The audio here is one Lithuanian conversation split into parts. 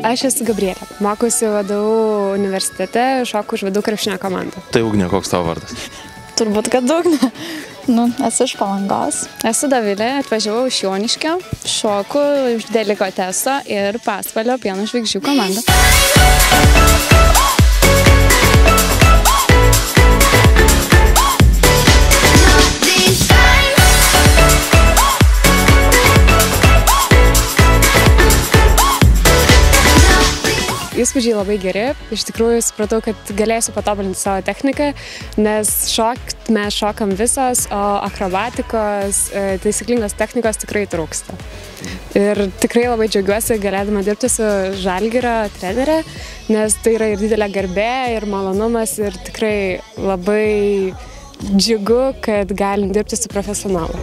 Aš esu Gabrielė. Mokusi VDU universitete, šoku už VDU krepšinio komandą. Tai Ugnė, koks tavo vardas? Turbūt, kad Ugnė. Esu iš Palangos. Esu Dovilė, atvažiavau iš Joniškio, šoku iš Delikoteso ir Pasvalio Pieno žvaigždžių komandą. Įspūdžiai labai geri. Iš tikrųjų, supratau, kad galėsiu patobulinti savo techniką, nes mes šokam visos, o akrobatikos, taisyklingos technikos tikrai trūksta. Ir tikrai labai džiaugiuosi galėdama dirbti su Žalgirio trenere, nes tai yra ir didelė garbė, ir malonumas, ir tikrai labai džiugu, kad galim dirbti su profesionalu.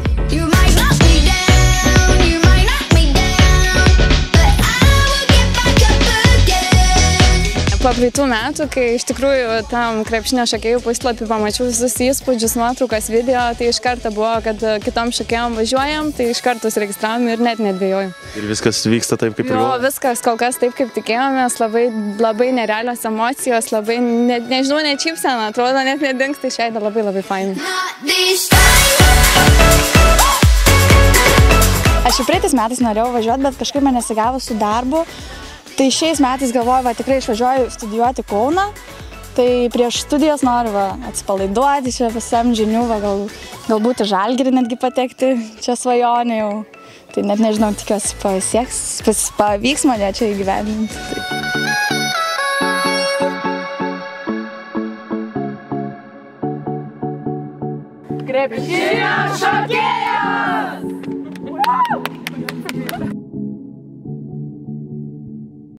Po praeitų metų, kai iš tikrųjų tam krepšinio šokėjų puslapį pamačiau visus įspūdžius, nuotraukas, video, tai iš karto buvo, kad kitom šokėjom važiuojam, tai iš karto užsiregistravom ir net nedvėjojom. Ir viskas vyksta taip, kaip ir galvojom? Viskas kol kas taip, kaip tikėjomės, labai nerealios emocijos, labai, nežinau, net šypsena, atrodo, net nedingsta iš veido, labai fainai. Aš jau praeitais metais norėjau važiuoti, bet kažkaip man nesigavo su darbu. Tai šiais metais galvoju, tikrai išvažiuoju studijuoti Kauną, tai prieš studijas noriu atsipalaiduoti, čia pasisemti žinių, galbūt į Žalgirį netgi patekti, čia svajonė jau. Tai net nežinau, tikiuosi pavyks mane čia įgyvendinti. Krepšinio šokėjas!